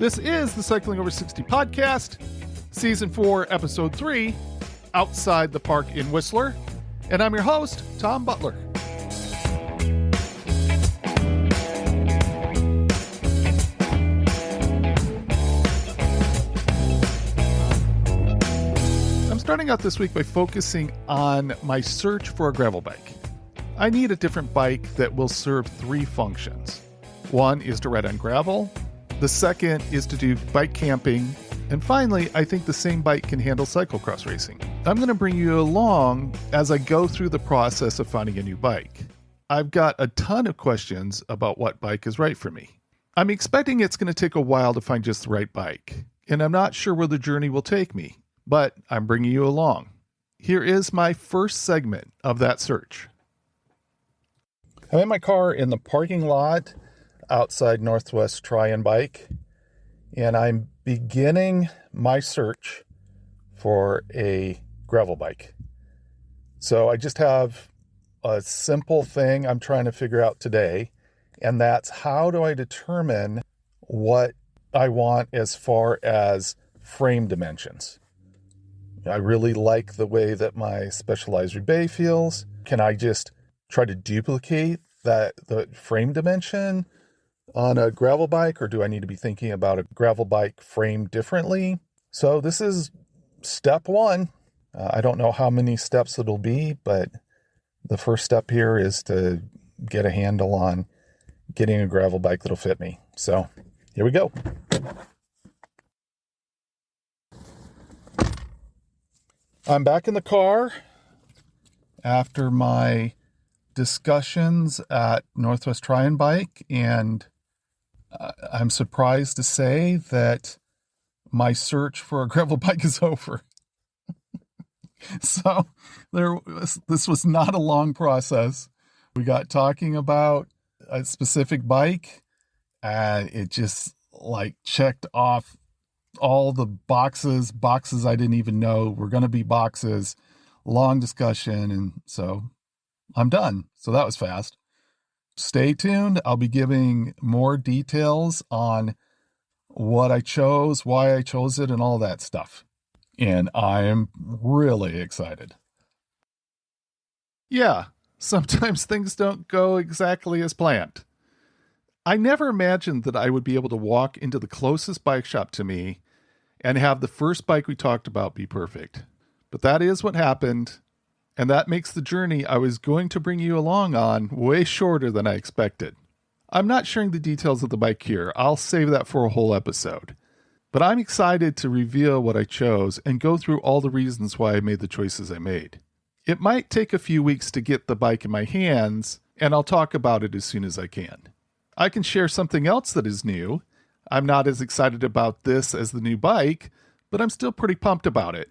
This is the Cycling Over 60 podcast, Season 4, Episode 3, Outside the Park in Whistler. And I'm your host, Tom Butler. I'm starting out this week by focusing on my search for a gravel bike. I need a different bike that will serve three functions. One is to ride on gravel. The second is to do bike camping. And finally, I think the same bike can handle cyclocross racing. I'm going to bring you along as I go through the process of finding a new bike. I've got a ton of questions about what bike is right for me. I'm expecting it's going to take a while to find just the right bike, and I'm not sure where the journey will take me, but I'm bringing you along. Here is my first segment of that search. I'm in my car in the parking lot outside Northwest Try Bike, and I'm beginning my search for a gravel bike. So I just have a simple thing I'm trying to figure out today, and that's how do I determine what I want as far as frame dimensions. I really like the way that my Specialized Roubaix feels. Can I just try to duplicate the frame dimension on a gravel bike, or do I need to be thinking about a gravel bike frame differently? So this is step one. I don't know how many steps it'll be, but the first step here is to get a handle on getting a gravel bike that'll fit me. So here we go. I'm back in the car after my discussions at Northwest Try Bike, and I'm surprised to say that my search for a gravel bike is over. So this was not a long process. We got talking about a specific bike, and it just checked off all the boxes I didn't even know were going to be boxes. Long discussion, and so I'm done. So that was fast. Stay tuned. I'll be giving more details on what I chose, why I chose it, and all that stuff. And I am really excited. Yeah, sometimes things don't go exactly as planned. I never imagined that I would be able to walk into the closest bike shop to me and have the first bike we talked about be perfect. But that is what happened. And that makes the journey I was going to bring you along on way shorter than I expected. I'm not sharing the details of the bike here. I'll save that for a whole episode. But I'm excited to reveal what I chose and go through all the reasons why I made the choices I made. It might take a few weeks to get the bike in my hands, and I'll talk about it as soon as I can. I can share something else that is new. I'm not as excited about this as the new bike, but I'm still pretty pumped about it.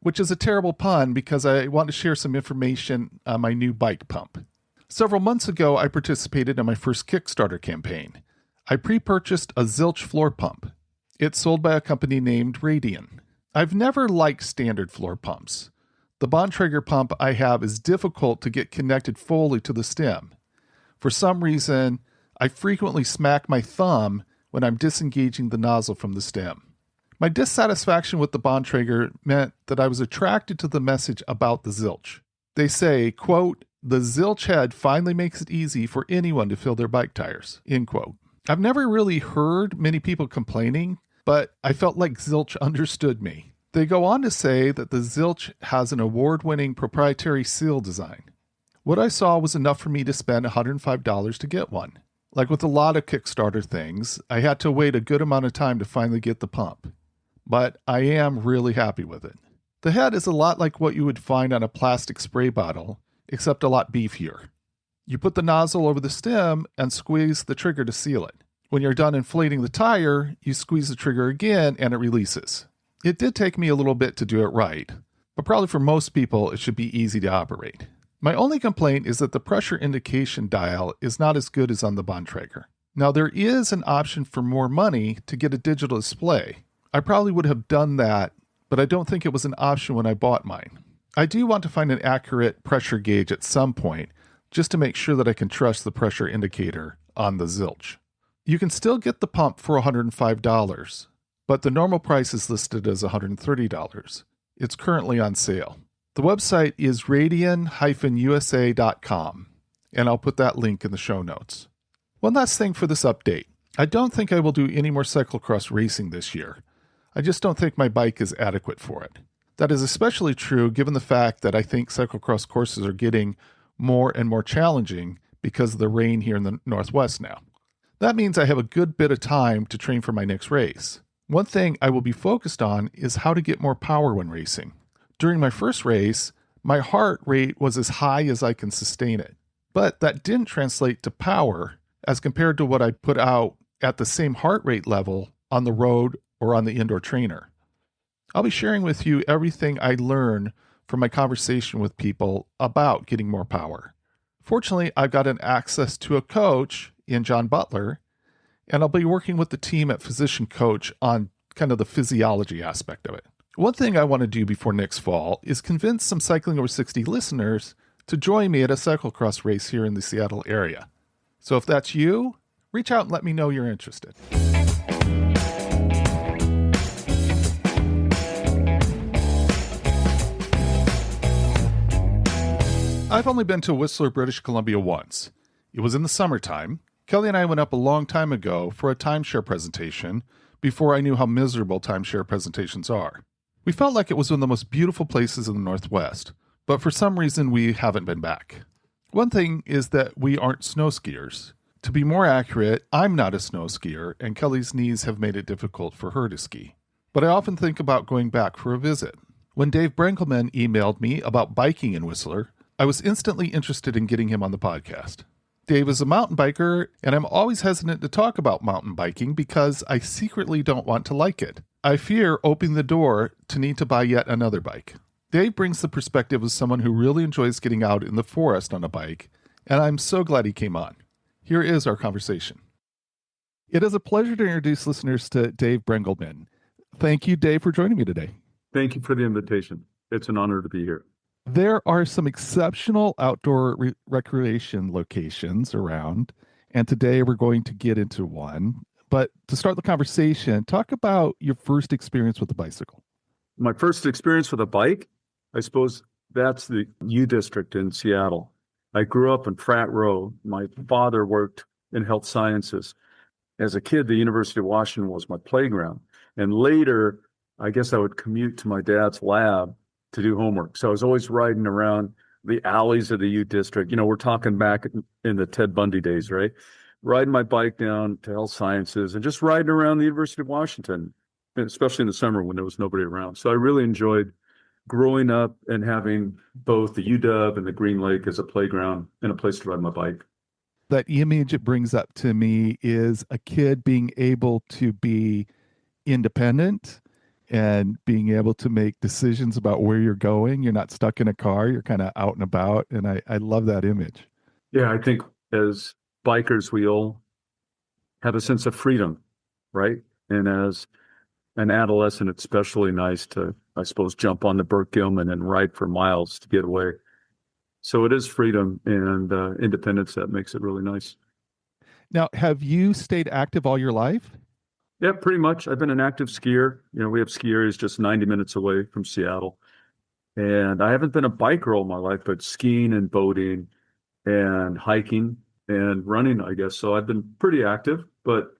Which is a terrible pun because I want to share some information on my new bike pump. Several months ago, I participated in my first Kickstarter campaign. I pre-purchased a Zilch floor pump. It's sold by a company named Radian. I've never liked standard floor pumps. The Bontrager pump I have is difficult to get connected fully to the stem. For some reason, I frequently smack my thumb when I'm disengaging the nozzle from the stem. My dissatisfaction with the Bontrager meant that I was attracted to the message about the Zilch. They say, quote, "The Zilch head finally makes it easy for anyone to fill their bike tires," end quote. I've never really heard many people complaining, but I felt like Zilch understood me. They go on to say that the Zilch has an award-winning proprietary seal design. What I saw was enough for me to spend $105 to get one. Like with a lot of Kickstarter things, I had to wait a good amount of time to finally get the pump. But I am really happy with it. The head is a lot like what you would find on a plastic spray bottle, except a lot beefier. You put the nozzle over the stem and squeeze the trigger to seal it. When you're done inflating the tire, you squeeze the trigger again and it releases. It did take me a little bit to do it right, but probably for most people it should be easy to operate. My only complaint is that the pressure indication dial is not as good as on the Bontrager. Now there is an option for more money to get a digital display. I probably would have done that, but I don't think it was an option when I bought mine. I do want to find an accurate pressure gauge at some point, just to make sure that I can trust the pressure indicator on the Zilch. You can still get the pump for $105, but the normal price is listed as $130. It's currently on sale. The website is radian-usa.com, and I'll put that link in the show notes. One last thing for this update. I don't think I will do any more cyclocross racing this year. I just don't think my bike is adequate for it. That is especially true given the fact that I think cyclocross courses are getting more and more challenging because of the rain here in the Northwest now. That means I have a good bit of time to train for my next race. One thing I will be focused on is how to get more power when racing. During my first race, my heart rate was as high as I can sustain it, but that didn't translate to power as compared to what I put out at the same heart rate level on the road or on the indoor trainer. I'll be sharing with you everything I learn from my conversation with people about getting more power. Fortunately, I've got an access to a coach in Tom Butler, and I'll be working with the team at Physician Coach on kind of the physiology aspect of it. One thing I want to do before next fall is convince some Cycling Over 60 listeners to join me at a cyclocross race here in the Seattle area. So if that's you, reach out and let me know you're interested. I've only been to Whistler, British Columbia once. It was in the summertime. Kelly and I went up a long time ago for a timeshare presentation before I knew how miserable timeshare presentations are. We felt like it was one of the most beautiful places in the Northwest, but for some reason we haven't been back. One thing is that we aren't snow skiers. To be more accurate, I'm not a snow skier, and Kelly's knees have made it difficult for her to ski. But I often think about going back for a visit. When Dave Brengelmann emailed me about biking in Whistler, I was instantly interested in getting him on the podcast. Dave is a mountain biker, and I'm always hesitant to talk about mountain biking because I secretly don't want to like it. I fear opening the door to need to buy yet another bike. Dave brings the perspective of someone who really enjoys getting out in the forest on a bike, and I'm so glad he came on. Here is our conversation. It is a pleasure to introduce listeners to Dave Brengelmann. Thank you, Dave, for joining me today. Thank you for the invitation. It's an honor to be here. There are some exceptional outdoor recreation locations around, and today we're going to get into one. But to start the conversation, talk about your first experience with a bicycle. My first experience with a bike, I suppose that's the U District in Seattle. I grew up in Frat Row. My father worked in health sciences. As a kid, the University of Washington was my playground. And later, I guess I would commute to my dad's lab to do homework. So I was always riding around the alleys of the U District. You know, we're talking back in the Ted Bundy days, right? Riding my bike down to health sciences and just riding around the University of Washington, especially in the summer when there was nobody around. So I really enjoyed growing up and having both the UW and the Green Lake as a playground and a place to ride my bike. That image it brings up to me is a kid being able to be independent and being able to make decisions about where you're going. You're not stuck in a car, you're kind of out and about. And I love that image. Yeah, I think as bikers, we all have a sense of freedom, right? And as an adolescent, it's especially nice to, I suppose, jump on the Burt Gilman and ride for miles to get away. So it is freedom and independence that makes it really nice. Now, have you stayed active all your life? Yeah, pretty much. I've been an active skier. You know, we have ski areas just 90 minutes away from Seattle. And I haven't been a biker all my life, but skiing and boating and hiking and running, I guess. So I've been pretty active, but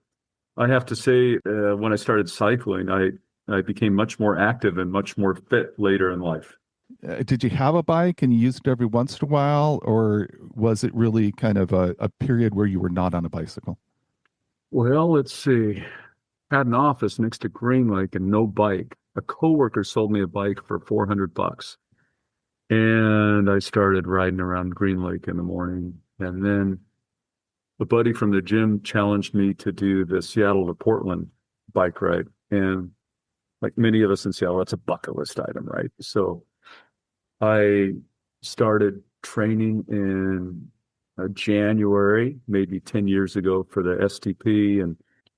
I have to say, when I started cycling, I became much more active and much more fit later in life. Did you have a bike and you used it every once in a while, or was it really kind of a period where you were not on a bicycle? Well, let's see. Had an office next to Green Lake and no bike. A coworker sold me a bike for $400. And I started riding around Green Lake in the morning. And then a buddy from the gym challenged me to do the Seattle to Portland bike ride. And like many of us in Seattle, that's a bucket list item, right? So I started training in January, maybe 10 years ago for the STP and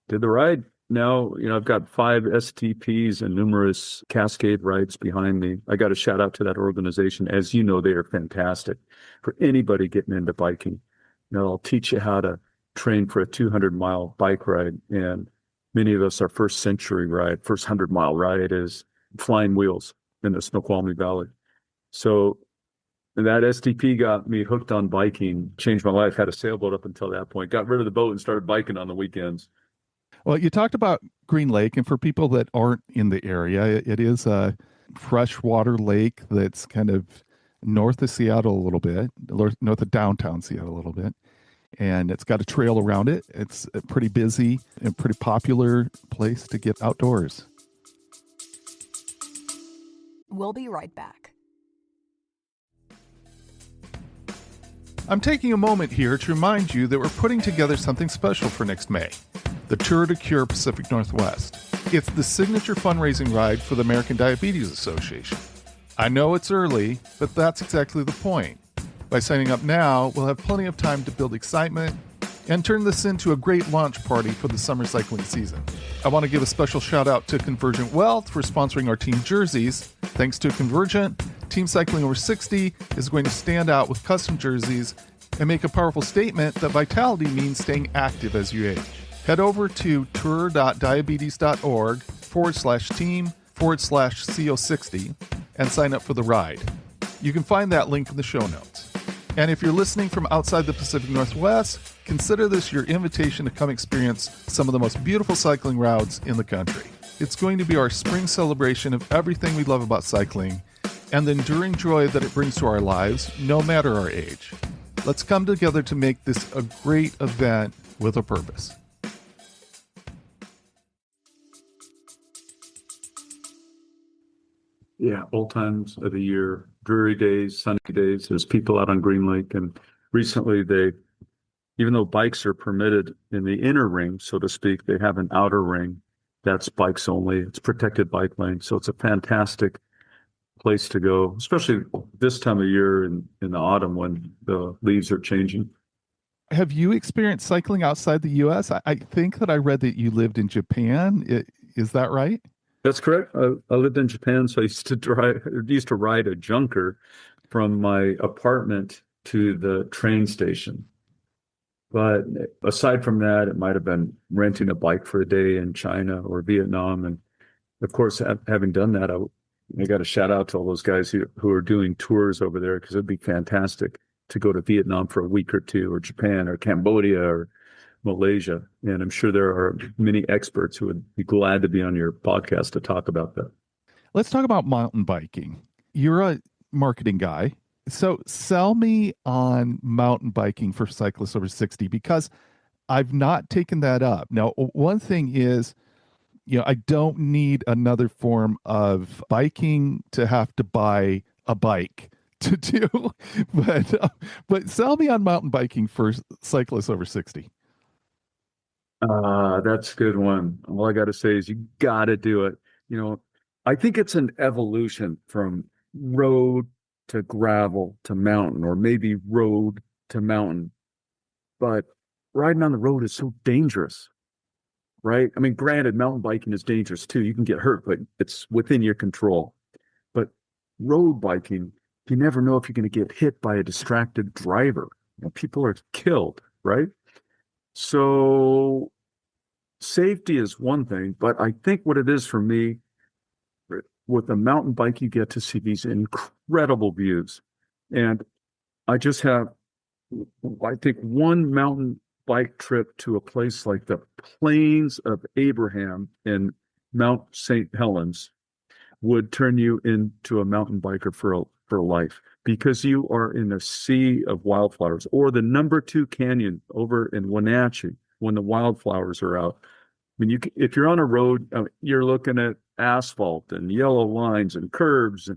did the ride. Now, you know, I've got 5 STPs and numerous Cascade rides behind me. I got to shout out to that organization. As you know, they are fantastic for anybody getting into biking. You know, I'll teach you how to train for a 200-mile bike ride. And many of us, our first century ride, first 100-mile ride is flying wheels in the Snoqualmie Valley. So that STP got me hooked on biking, changed my life, had a sailboat up until that point, got rid of the boat and started biking on the weekends. Well, you talked about Green Lake, and for people that aren't in the area, it is a freshwater lake that's kind of north of Seattle a little bit, north of downtown Seattle a little bit. And it's got a trail around it. It's a pretty busy and pretty popular place to get outdoors. We'll be right back. I'm taking a moment here to remind you that we're putting together something special for next May, the Tour de Cure Pacific Northwest. It's the signature fundraising ride for the American Diabetes Association. I know it's early, but that's exactly the point. By signing up now, we'll have plenty of time to build excitement and turn this into a great launch party for the summer cycling season. I want to give a special shout out to Convergent Wealth for sponsoring our team jerseys. Thanks to Convergent, Team Cycling Over 60 is going to stand out with custom jerseys and make a powerful statement that vitality means staying active as you age. Head over to tour.diabetes.org/team/CO60 and sign up for the ride. You can find that link in the show notes. And if you're listening from outside the Pacific Northwest, consider this your invitation to come experience some of the most beautiful cycling routes in the country. It's going to be our spring celebration of everything we love about cycling and the enduring joy that it brings to our lives, no matter our age. Let's come together to make this a great event with a purpose. Yeah, all times of the year, dreary days, sunny days. There's people out on Green Lake, and recently even though bikes are permitted in the inner ring, so to speak, they have an outer ring that's bikes only. It's protected bike lane, so it's a fantastic place to go, especially this time of year in the autumn when the leaves are changing. Have you experienced cycling outside the U.S.? I think that I read that you lived in Japan. Is that right? That's correct. I lived in Japan, so I used to ride a junker from my apartment to the train station. But aside from that, it might have been renting a bike for a day in China or Vietnam. And of course, having done that, I got a shout out to all those guys who are doing tours over there, because it'd be fantastic to go to Vietnam for a week or two, or Japan or Cambodia or Malaysia. And I'm sure there are many experts who would be glad to be on your podcast to talk about that. Let's talk about mountain biking. You're a marketing guy. So sell me on mountain biking for cyclists over 60, because I've not taken that up. Now, one thing is, I don't need another form of biking to have to buy a bike to do, but sell me on mountain biking for cyclists over 60. That's a good one. All I got to say is you got to do it. I think it's an evolution from road to gravel to mountain, or maybe road to mountain. But riding on the road is so dangerous, right? I mean, granted, mountain biking is dangerous too. You can get hurt, but it's within your control. But road biking, you never know if you're going to get hit by a distracted driver. People are killed, right? So safety is one thing, but I think what it is for me, with a mountain bike, you get to see these incredible views. And I just have, I think, one mountain bike trip to a place like the Plains of Abraham in Mount St. Helens would turn you into a mountain biker for life, because you are in a sea of wildflowers. Or the number 2 canyon over in Wenatchee when the wildflowers are out. I mean, if you're on a road, you're looking at asphalt and yellow lines and curves.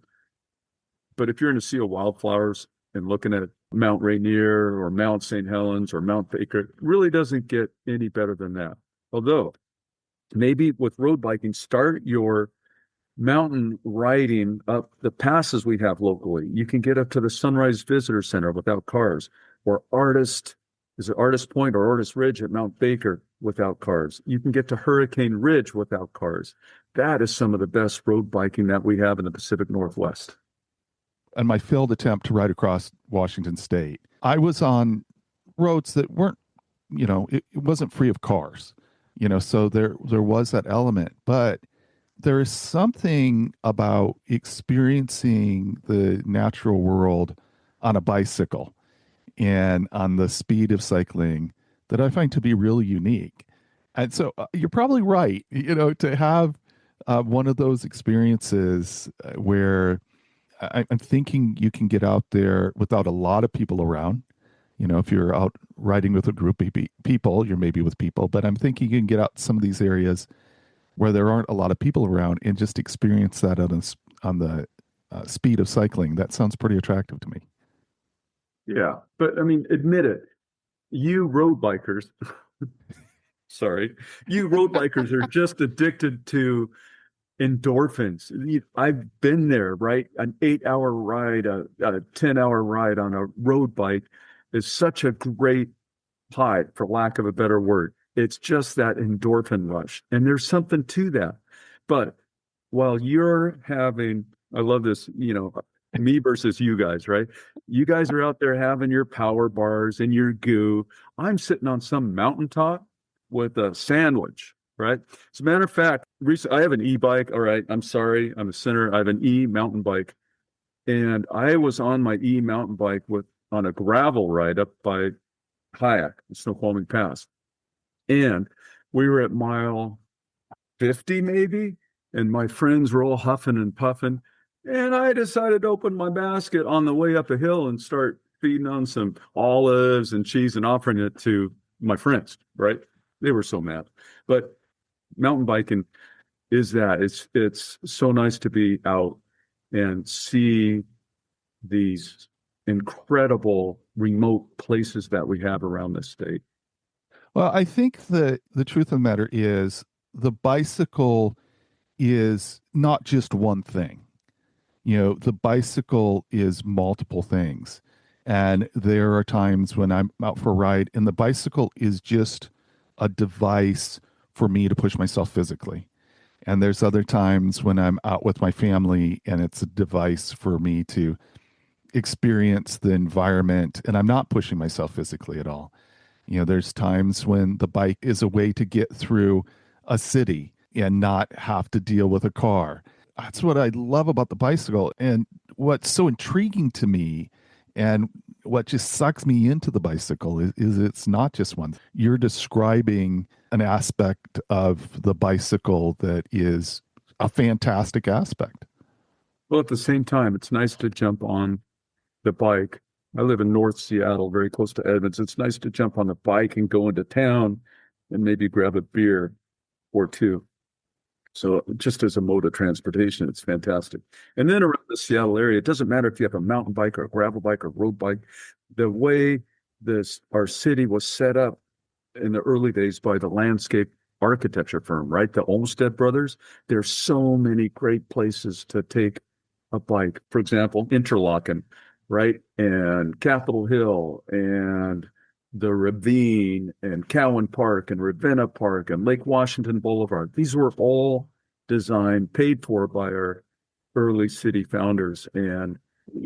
But if you're in a sea of wildflowers and looking at Mount Rainier or Mount St. Helens or Mount Baker, it really doesn't get any better than that. Although, maybe with road biking, start your mountain riding up the passes we have locally. You can get up to the Sunrise Visitor Center without cars, or Artist Point or Artist Ridge at Mount Baker without cars. You can get to Hurricane Ridge without cars. That is some of the best road biking that we have in the Pacific Northwest. On my failed attempt to ride across Washington State, I was on roads that weren't it wasn't free of cars, so there was that element. But there is something about experiencing the natural world on a bicycle and on the speed of cycling that I find to be really unique. And so you're probably right, to have one of those experiences where I'm thinking you can get out there without a lot of people around. If you're out riding with a group of people, you're maybe with people, but I'm thinking you can get out some of these areas where there aren't a lot of people around and just experience that on the speed of cycling. That sounds pretty attractive to me. Yeah. But I mean, admit it, you road bikers, sorry, you road bikers are just addicted to endorphins. I've been there, right? An 8-hour ride, a 10-hour ride on a road bike is such a great high, for lack of a better word. It's just that endorphin rush. And there's something to that. But while you're having, I love this, me versus you guys, right? You guys are out there having your power bars and your goo. I'm sitting on some mountaintop with a sandwich, right? As a matter of fact, recently, I have an e-bike. All right, I'm sorry, I'm a sinner. I have an e-mountain bike. And I was on my e-mountain bike on a gravel ride up by Kayak, Snoqualmie Pass. And we were at mile 50 maybe, and my friends were all huffing and puffing. And I decided to open my basket on the way up a hill and start feeding on some olives and cheese and offering it to my friends, right? They were so mad. But mountain biking is that. It's so nice to be out and see these incredible remote places that we have around this state. Well, I think the truth of the matter is the bicycle is not just one thing. The bicycle is multiple things. And there are times when I'm out for a ride and the bicycle is just a device for me to push myself physically. And there's other times when I'm out with my family and it's a device for me to experience the environment and I'm not pushing myself physically at all. There's times when the bike is a way to get through a city and not have to deal with a car. That's what I love about the bicycle. And what's so intriguing to me and what just sucks me into the bicycle is it's not just one. You're describing an aspect of the bicycle that is a fantastic aspect. Well, at the same time, it's nice to jump on the bike. I live in North Seattle, very close to Edmonds. It's nice to jump on the bike and go into town and maybe grab a beer or two. So just as a mode of transportation, it's fantastic. And then around the Seattle area, it doesn't matter if you have a mountain bike or a gravel bike or road bike. The way our city was set up in the early days by the landscape architecture firm, right? The Olmsted Brothers. There's so many great places to take a bike. For example, Interlaken, right? And Capitol Hill and the Ravine and Cowan Park and Ravenna Park and Lake Washington Boulevard. These were all designed, paid for by our early city founders. And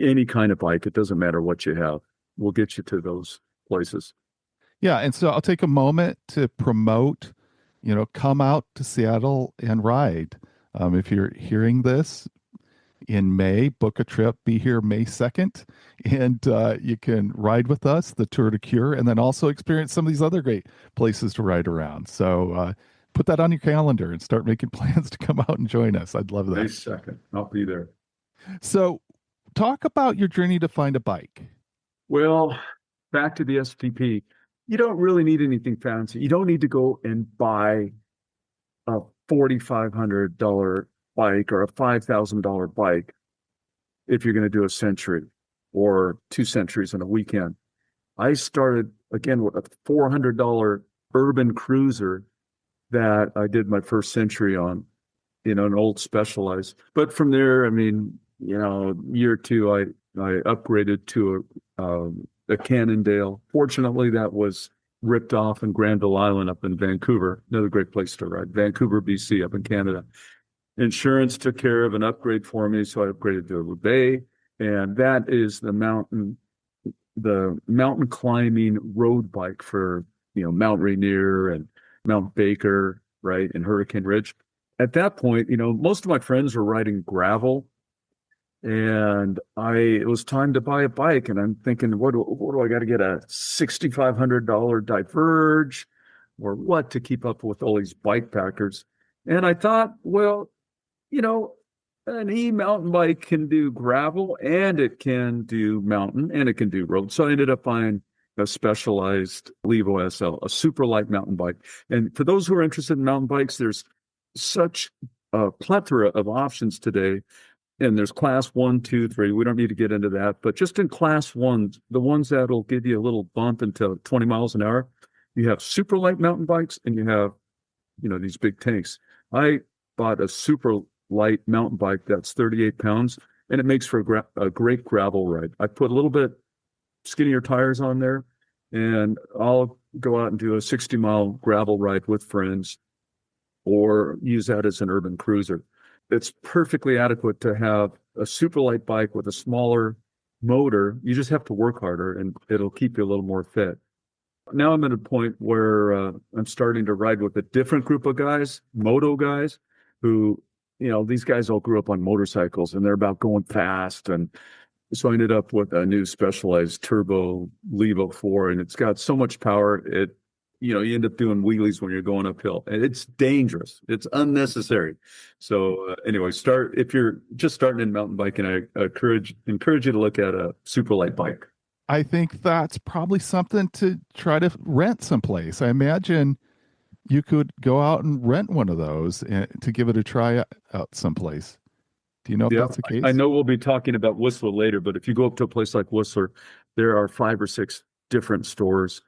any kind of bike, it doesn't matter what you have, we'll get you to those places. Yeah. And so I'll take a moment to promote, come out to Seattle and ride. If you're hearing this in May, book a trip, be here May 2nd, and you can ride with us, the Tour de Cure, and then also experience some of these other great places to ride around. So put that on your calendar and start making plans to come out and join us. I'd love that. May 2nd, I'll be there. So talk about your journey to find a bike. Well, back to the STP. You don't really need anything fancy. You don't need to go and buy a $4,500 bike or a $5,000 bike if you're going to do a century or 2 centuries in a weekend. I started again with a $400 urban cruiser that I did my first century on, an old Specialized. But from there, I mean, year 2, I upgraded to a Cannondale. Fortunately, that was ripped off in Granville Island up in Vancouver, another great place to ride, Vancouver, BC, up in Canada. Insurance took care of an upgrade for me, so I upgraded to a Roubaix, and that is the mountain climbing road bike for Mount Rainier and Mount Baker, right, and Hurricane Ridge. At that point, most of my friends were riding gravel, and it was time to buy a bike. And I'm thinking, what do I got to get, a $6,500 Diverge or what to keep up with all these bike packers? And I thought, well, an e-mountain bike can do gravel and it can do mountain and it can do road. So I ended up buying a Specialized Levo SL, a super light mountain bike. And for those who are interested in mountain bikes, there's such a plethora of options today. And there's class 1, 2, 3. We don't need to get into that. But just in class 1, the ones that'll give you a little bump into 20 miles an hour, you have super light mountain bikes and you have, these big tanks. I bought a super light mountain bike that's 38 pounds, and it makes for a great gravel ride. I put a little bit skinnier tires on there, and I'll go out and do a 60-mile gravel ride with friends or use that as an urban cruiser. It's perfectly adequate to have a super light bike with a smaller motor. You just have to work harder, and it'll keep you a little more fit. Now I'm at a point where I'm starting to ride with a different group of guys, moto guys, who these guys all grew up on motorcycles and they're about going fast. And so I ended up with a new Specialized Turbo Levo 4, and it's got so much power. You end up doing wheelies when you're going uphill, and it's dangerous. It's unnecessary. So anyway, if you're just starting in mountain biking, I encourage you to look at a super light bike. I think that's probably something to try to rent someplace. I imagine you could go out and rent one of those to give it a try out someplace. Do you know if that's the case? I know we'll be talking about Whistler later, but if you go up to a place like Whistler, there are 5 or 6 different stores,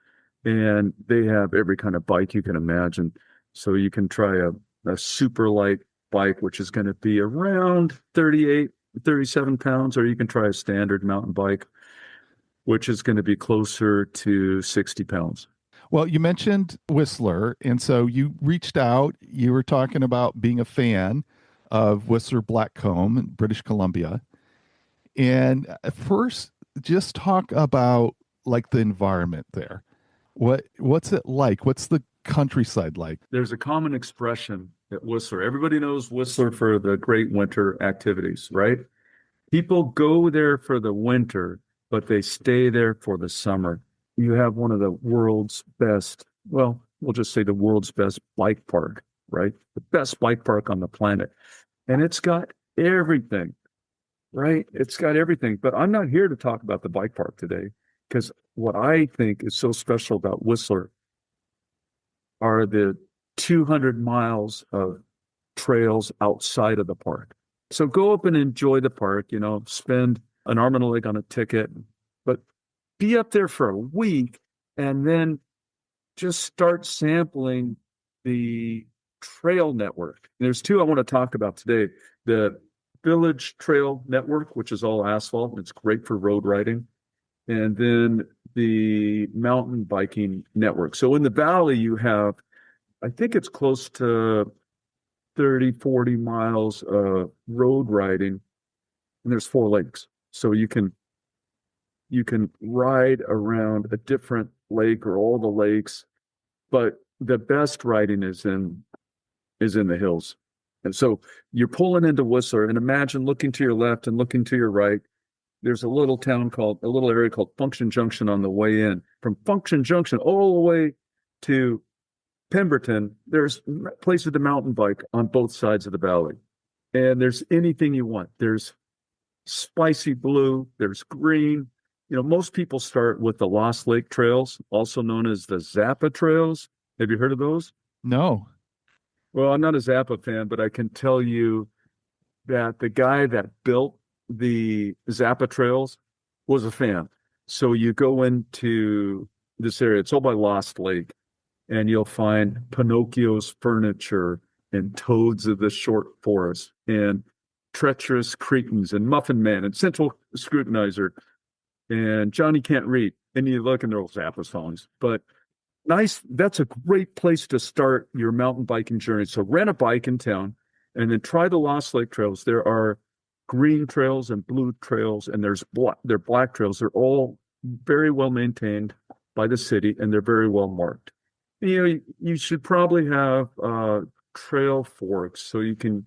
and they have every kind of bike you can imagine. So you can try a super light bike, which is going to be around 38, 37 pounds, or you can try a standard mountain bike, which is going to be closer to 60 pounds. Well, you mentioned Whistler, and so you reached out. You were talking about being a fan of Whistler Blackcomb in British Columbia. And first, just talk about like the environment there. What's it like? What's the countryside like? There's a common expression at Whistler. Everybody knows Whistler for the great winter activities, right? People go there for the winter, but they stay there for the summer. You have one of the world's best, well, we'll just say the world's best bike park, right? The best bike park on the planet. And it's got everything, right? It's got everything. But I'm not here to talk about the bike park today, because what I think is so special about Whistler are the 200 miles of trails outside of the park. So go up and enjoy the park, spend an arm and a leg on a ticket, but be up there for a week and then just start sampling the trail network. And there's 2 I want to talk about today. The Village Trail Network, which is all asphalt, and it's great for road riding. And then the mountain biking network. So in the valley, you have, I think it's close to 30, 40 miles of road riding, and there's 4 lakes. So you can ride around a different lake or all the lakes, but the best riding is in the hills. And so you're pulling into Whistler, and imagine looking to your left and looking to your right. There's a little area called Function Junction on the way in. From Function Junction all the way to Pemberton, there's places to mountain bike on both sides of the valley. And there's anything you want. There's spicy blue, there's green. Most people start with the Lost Lake Trails, also known as the Zappa Trails. Have you heard of those? No. Well, I'm not a Zappa fan, but I can tell you that the guy that built the Zappa Trails was a fan. So you go into this area, it's all by Lost Lake, and you'll find Pinocchio's Furniture and Toads of the Short Forest and Treacherous Cretins and Muffin Man and Central Scrutinizer and Johnny Can't Read. And you look and they're all Zappa songs. But nice, that's a great place to start your mountain biking journey. So rent a bike in town and then try the Lost Lake Trails. There are green trails and blue trails, and they're black trails. They're all very well maintained by the city, and they're very well marked. You should probably have trail forks so you can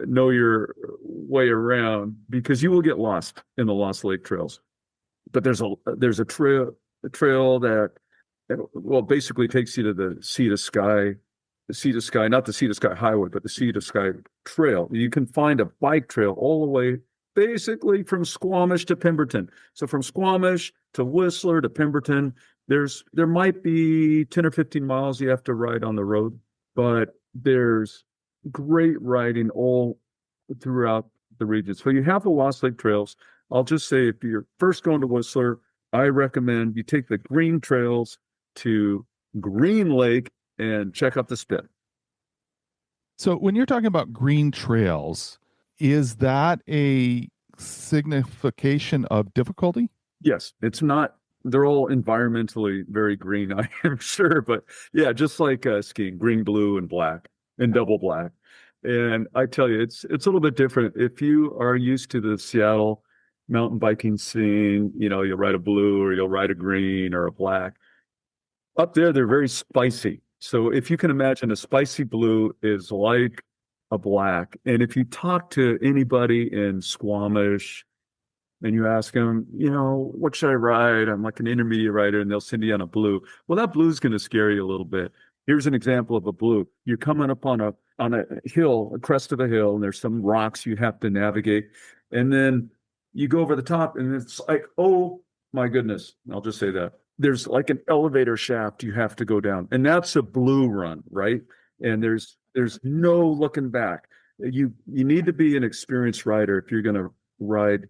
know your way around because you will get lost in the Lost Lake trails. But there's a trail that well basically takes you to the Sea to Sky, not the Sea to Sky Highway, but the Sea to Sky Trail. You can find a bike trail all the way basically from Squamish to Pemberton. So from Squamish to Whistler to Pemberton, there might be 10 or 15 miles you have to ride on the road, but there's great riding all throughout the region. So you have the Lost Lake trails. I'll just say if you're first going to Whistler, I recommend you take the green trails to Green Lake and check out the spit. So when you're talking about green trails, is that a signification of difficulty? Yes, it's not, they're all environmentally very green, I am sure, but yeah, just like skiing, green, blue, and black, and double black. And I tell you, it's a little bit different. If you are used to the Seattle mountain biking scene, you'll ride a blue or you'll ride a green or a black. Up there, they're very spicy. So if you can imagine, a spicy blue is like a black. And if you talk to anybody in Squamish and you ask them, what should I ride? I'm like an intermediate rider, and they'll send you on a blue. Well, that blue is going to scare you a little bit. Here's an example of a blue. You're coming up on a hill, a crest of a hill, and there's some rocks you have to navigate. And then you go over the top, and it's like, oh my goodness. I'll just say that. There's like an elevator shaft you have to go down. And that's a blue run, right? And there's no looking back. You need to be an experienced rider if you're going to ride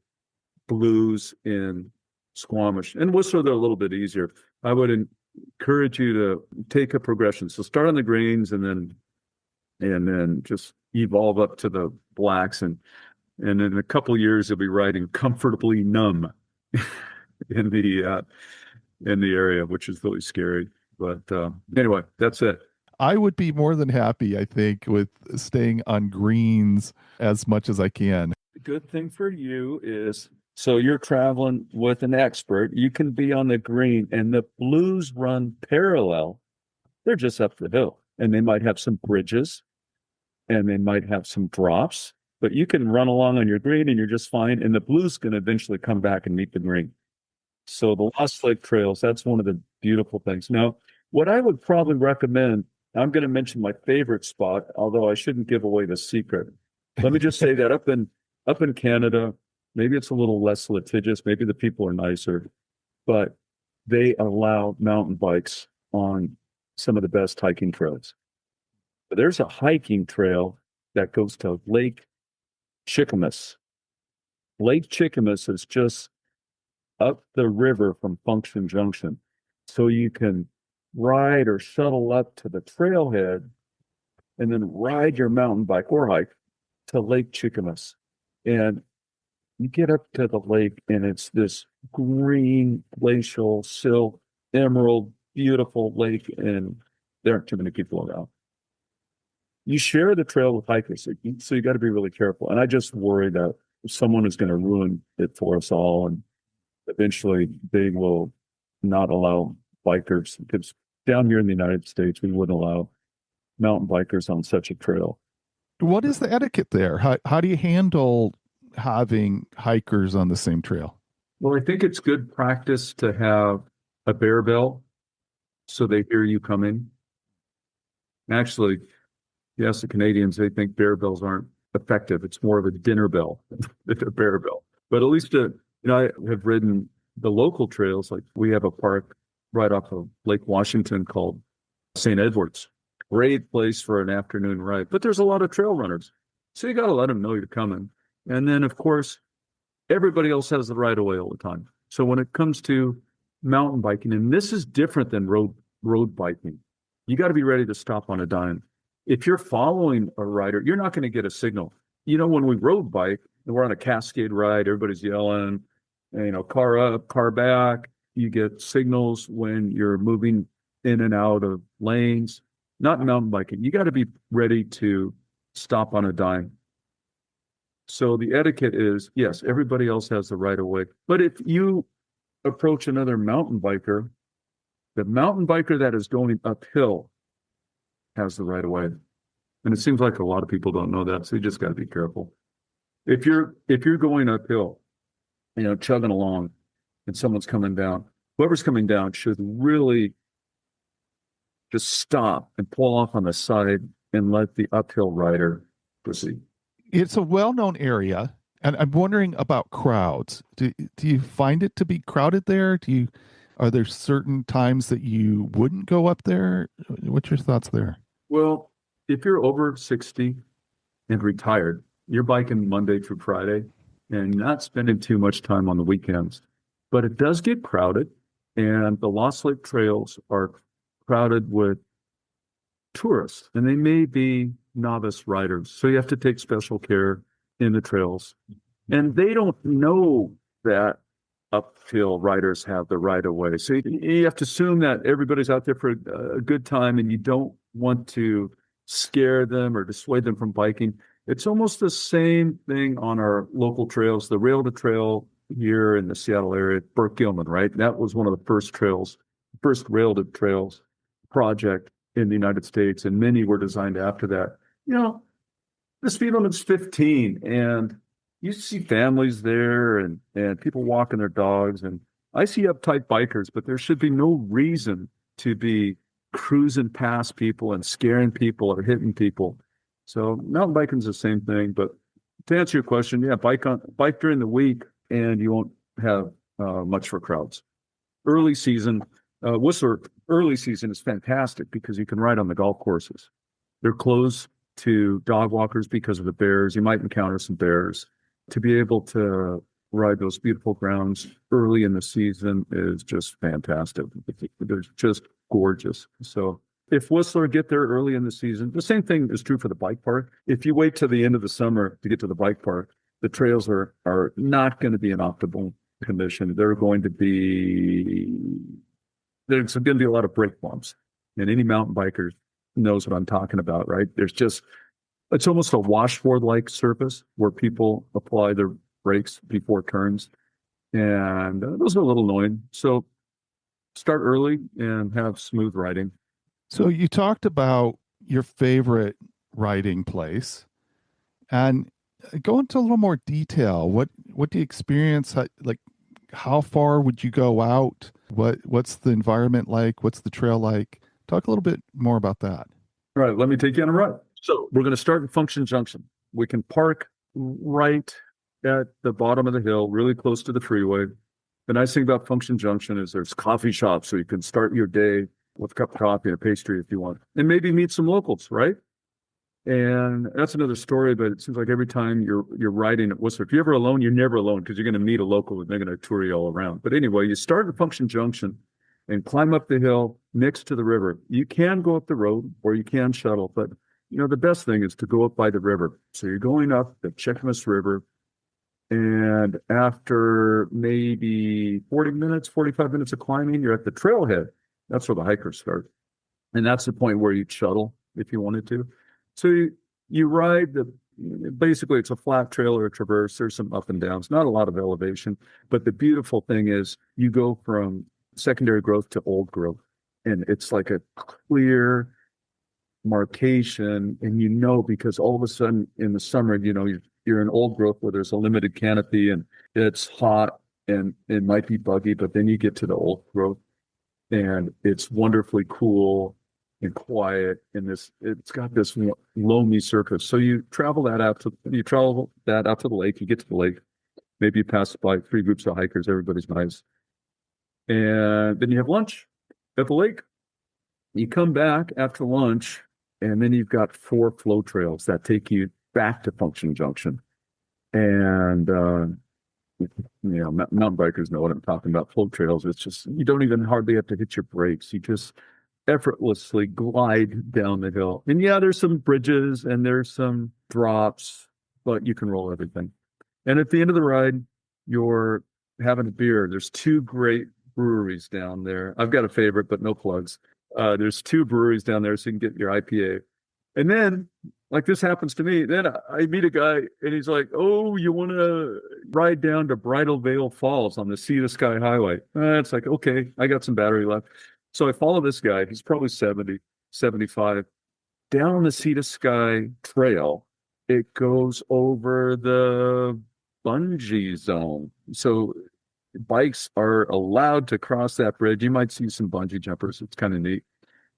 blues in Squamish. And Whistler, they're a little bit easier. I would encourage you to take a progression. So start on the greens and then just evolve up to the blacks. And in a couple of years, you'll be riding comfortably numb in the area, which is really scary. But anyway, that's it. I would be more than happy, I think, with staying on greens as much as I can. The good thing for you is, so you're traveling with an expert, you can be on the green, and the blues run parallel. They're just up the hill, and they might have some bridges, and they might have some drops, but you can run along on your green, and you're just fine, and the blues can eventually come back and meet the green. So the Lost Lake trails, that's one of the beautiful things. Now, what I would probably recommend, I'm going to mention my favorite spot, although I shouldn't give away the secret. Let me just say that up in Canada, maybe it's a little less litigious, maybe the people are nicer, but they allow mountain bikes on some of the best hiking trails. But there's a hiking trail that goes to Lake Chickamus. Lake Chickamus is just up the river from Function Junction. So you can ride or shuttle up to the trailhead and then ride your mountain bike or hike to Lake Chickamus. And you get up to the lake and it's this green, glacial, silk, emerald, beautiful lake, and there aren't too many people around. You share the trail with hikers, so you got to be really careful. And I just worry that someone is going to ruin it for us all, and eventually they will not allow bikers, because down here in the United States, we wouldn't allow mountain bikers on such a trail. What is the etiquette there? How do you handle having hikers on the same trail? Well, I think it's good practice to have a bear bell so they hear you coming. Actually, yes, the Canadians, they think bear bells aren't effective. It's more of a dinner bell than a bear bell. But at least, I have ridden the local trails. Like we have a park right off of Lake Washington called St. Edwards. Great place for an afternoon ride. But there's a lot of trail runners. So you got to let them know you're coming. And then, of course, everybody else has the right of way all the time. So when it comes to mountain biking, and this is different than road biking, you got to be ready to stop on a dime. If you're following a rider, you're not going to get a signal. When we road bike, we're on a cascade ride, everybody's yelling, car up, car back. You get signals when you're moving in and out of lanes. Not mountain biking. You got to be ready to stop on a dime. So the etiquette is, yes, everybody else has the right of way. But if you approach another mountain biker The mountain biker that is going uphill has the right of way. And it seems like a lot of people don't know that, so you just got to be careful. If you're going uphill, chugging along, and someone's coming down, whoever's coming down should really just stop and pull off on the side and let the uphill rider proceed. It's a well-known area, and I'm wondering about crowds. Do you find it to be crowded there? Are there certain times that you wouldn't go up there? What's your thoughts there? Well, if you're over 60 and retired, you're biking Monday through Friday and not spending too much time on the weekends. But it does get crowded, and the Lost Lake trails are crowded with tourists, and they may be novice riders. So you have to take special care in the trails. And they don't know that uphill riders have the right of way. So you have to assume that everybody's out there for a good time, and you don't want to scare them or dissuade them from biking. It's almost the same thing on our local trails. The Rail to Trail here in the Seattle area, Burke Gilman, right? That was one of the first Rail to Trails project in the United States, and many were designed after that. The speed limit's 15, and you see families there and people walking their dogs, and I see uptight bikers, but there should be no reason to be cruising past people and scaring people or hitting people. So mountain biking's the same thing, but to answer your question, yeah, bike during the week, and you won't have much for crowds. Early season, Whistler early season is fantastic because you can ride on the golf courses. They're closed to dog walkers because of the bears. You might encounter some bears. To be able to ride those beautiful grounds early in the season is just fantastic. They're just gorgeous. So if Whistler get there early in the season, the same thing is true for the bike park. If you wait till the end of the summer to get to the bike park, the trails are not going to be in optimal condition. There's going to be a lot of brake bumps. And any mountain biker knows what I'm talking about, right? It's almost a washboard-like surface where people apply their brakes before turns. And those are a little annoying. So start early and have smooth riding. So you talked about your favorite riding place, and go into a little more detail. What do you experience? Like, how far would you go out? What's the environment like? What's the trail like? Talk a little bit more about that. All right, let me take you on a ride. So we're going to start in Function Junction. We can park right at the bottom of the hill, really close to the freeway. The nice thing about Function Junction is there's coffee shops, so you can start your day with a cup of coffee and a pastry if you want, and maybe meet some locals, right? And that's another story, but it seems like every time you're riding at Whistler, if you're ever alone, you're never alone because you're going to meet a local and they're going to tour you all around. But anyway, you start at Function Junction and climb up the hill next to the river. You can go up the road or you can shuttle, but the best thing is to go up by the river. So you're going up the Cheakamus River, and after maybe 45 minutes of climbing, you're at the trailhead. That's where the hikers start. And that's the point where you'd shuttle if you wanted to. So you ride basically it's a flat trail or a traverse. There's some up and downs, not a lot of elevation. But the beautiful thing is you go from secondary growth to old growth. And it's like a clear markation. And because all of a sudden in the summer, you're in old growth where there's a limited canopy and it's hot and it might be buggy, but then you get to the old growth and it's wonderfully cool and quiet, and it's got this loamy surface. So you travel that out to the lake. You get to the lake, maybe you pass by 3 groups of hikers. Everybody's nice, and then you have lunch at the lake. You come back after lunch, and then you've got 4 flow trails that take you back to Function Junction, and mountain bikers know what I'm talking about. Flow trails. It's just you don't even hardly have to hit your brakes. You just effortlessly glide down the hill. And yeah, there's some bridges and there's some drops, but you can roll everything. And at the end of the ride, you're having a beer. There's 2 great breweries down there. I've got a favorite, but no plugs. There's 2 breweries down there, so you can get your IPA. And then, like this happens to me, then I meet a guy and he's like, "Oh, you want to ride down to Bridal Veil Falls on the Sea to Sky Highway?" It's like, okay, I got some battery left. So I follow this guy. He's probably 70, 75. Down the Sea to Sky Trail. It goes over the bungee zone. So bikes are allowed to cross that bridge. You might see some bungee jumpers. It's kind of neat.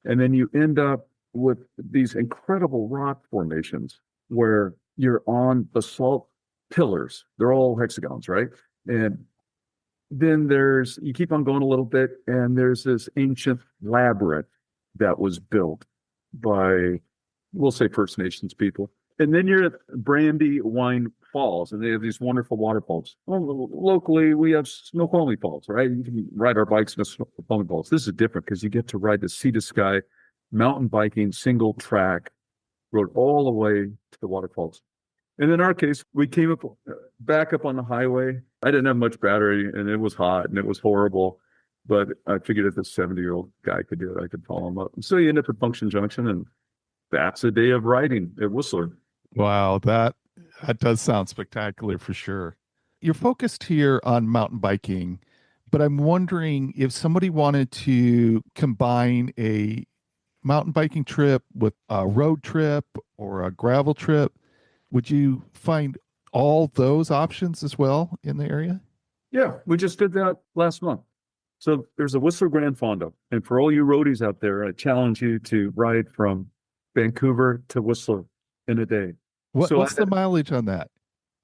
And then you end up with these incredible rock formations where you're on basalt pillars. They're all hexagons, right? And then you keep on going a little bit, and there's this ancient labyrinth that was built by, we'll say, First Nations people. And then you're at Brandywine Falls, and they have these wonderful waterfalls. Well, locally, we have Snoqualmie Falls, right? You can ride our bikes in the Snoqualmie Falls. This is different because you get to ride the Sea to Sky mountain biking single track road all the way to the waterfalls. And in our case, we came up back up on the highway. I didn't have much battery, and it was hot, and it was horrible. But I figured if this 70-year-old guy could do it, I could follow him up. And so you end up at Function Junction, and that's a day of riding at Whistler. Wow, that does sound spectacular for sure. You're focused here on mountain biking, but I'm wondering if somebody wanted to combine a mountain biking trip with a road trip or a gravel trip, would you find all those options as well in the area? Yeah, we just did that last month. So there's a Whistler Grand Fondo. And for all you roadies out there, I challenge you to ride from Vancouver to Whistler in a day. What's the mileage on that?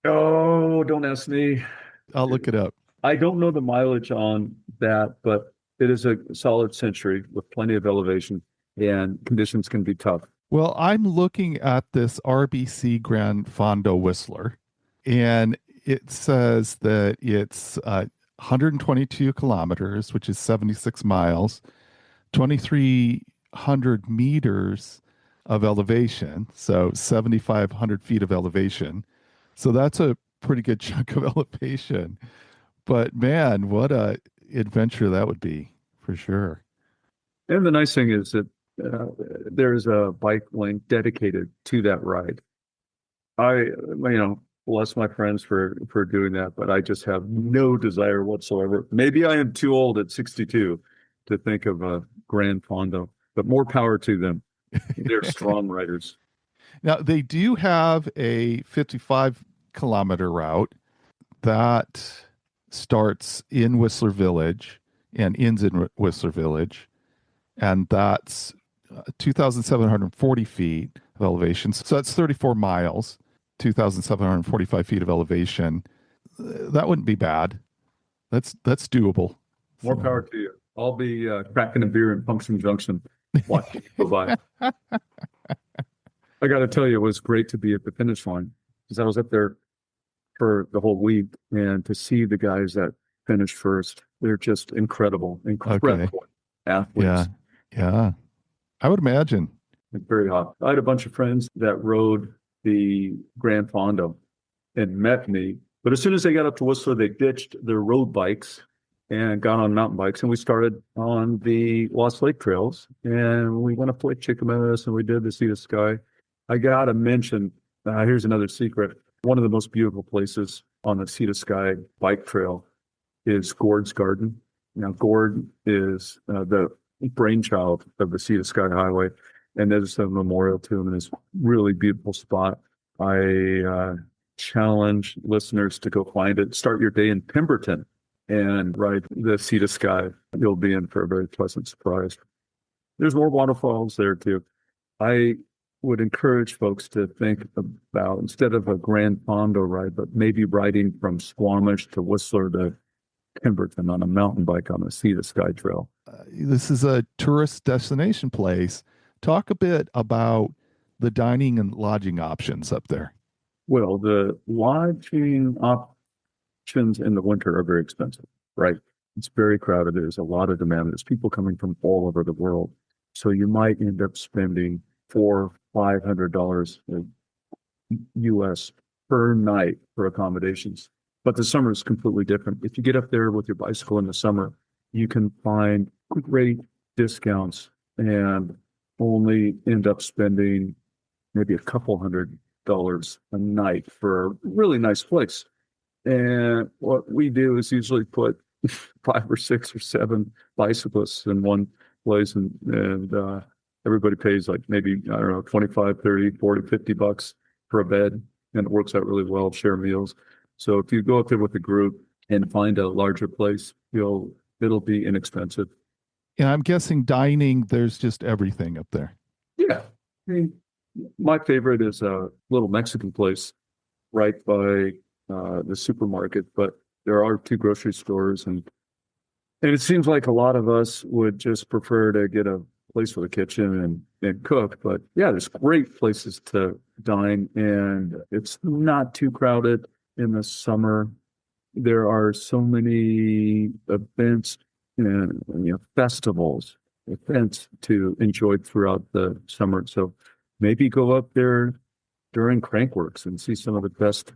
Oh, don't ask me. I'll look it up. I don't know the mileage on that, but it is a solid century with plenty of elevation, and conditions can be tough. Well, I'm looking at this RBC Grand Fondo Whistler, and it says that it's 122 kilometers, which is 76 miles, 2,300 meters of elevation, so 7,500 feet of elevation. So that's a pretty good chunk of elevation. But man, what a adventure that would be for sure. And the nice thing is that there's a bike lane dedicated to that ride. Bless my friends for doing that, but I just have no desire whatsoever. Maybe I am too old at 62 to think of a Grand Fondo, but more power to them. They're strong riders. Now, they do have a 55-kilometer route that starts in Whistler Village and ends in Whistler Village, and that's 2,740 feet of elevation. So that's 34 miles, 2,745 feet of elevation. That wouldn't be bad. That's doable. More power to you. I'll be cracking a beer in Function Junction watching you go by. I got to tell you, it was great to be at the finish line because I was up there for the whole week, and to see the guys that finished first, they're just incredible athletes. Yeah. I would imagine. It's very hot. I had a bunch of friends that rode the Grand Fondo and met me, but as soon as they got up to Whistler, they ditched their road bikes and got on mountain bikes, and we started on the Lost Lake trails, and we went up to Lake Chickamas, and we did the Sea to Sky. I got to mention, here's another secret. One of the most beautiful places on the Sea to Sky bike trail is Gord's Garden. Now, Gord is the brainchild of the Sea to Sky Highway, and there's a memorial to him in this really beautiful spot. I challenge listeners to go find it. Start your day in Pemberton and ride the Sea to Sky. You'll be in for a very pleasant surprise. There's more waterfalls there too. I would encourage folks to think about, instead of a Grand Fondo ride, but maybe riding from Squamish to Whistler to Pemberton on a mountain bike on the Sea to Sky Trail. This is a tourist destination place. Talk a bit about the dining and lodging options up there. Well, the lodging options in the winter are very expensive, right? It's very crowded. There's a lot of demand. There's people coming from all over the world. So you might end up spending $400-500 US per night for accommodations. But the summer is completely different. If you get up there with your bicycle in the summer, you can find great discounts and only end up spending maybe a couple $100 a night for a really nice place. And what we do is usually put 5 or 6 or 7 bicyclists in one place, and everybody pays like maybe, I don't know, 25, 30, 40, $50 for a bed, and it works out really well, share meals. So if you go up there with a group and find a larger place, it'll be inexpensive. And I'm guessing dining, there's just everything up there. Yeah. I mean, my favorite is a little Mexican place right by the supermarket, but there are two grocery stores, and it seems like a lot of us would just prefer to get a place with a kitchen and cook. But yeah, there's great places to dine, and it's not too crowded in the summer. There are so many events and festivals, events to enjoy throughout the summer. So maybe go up there during Crankworks and see some of the best,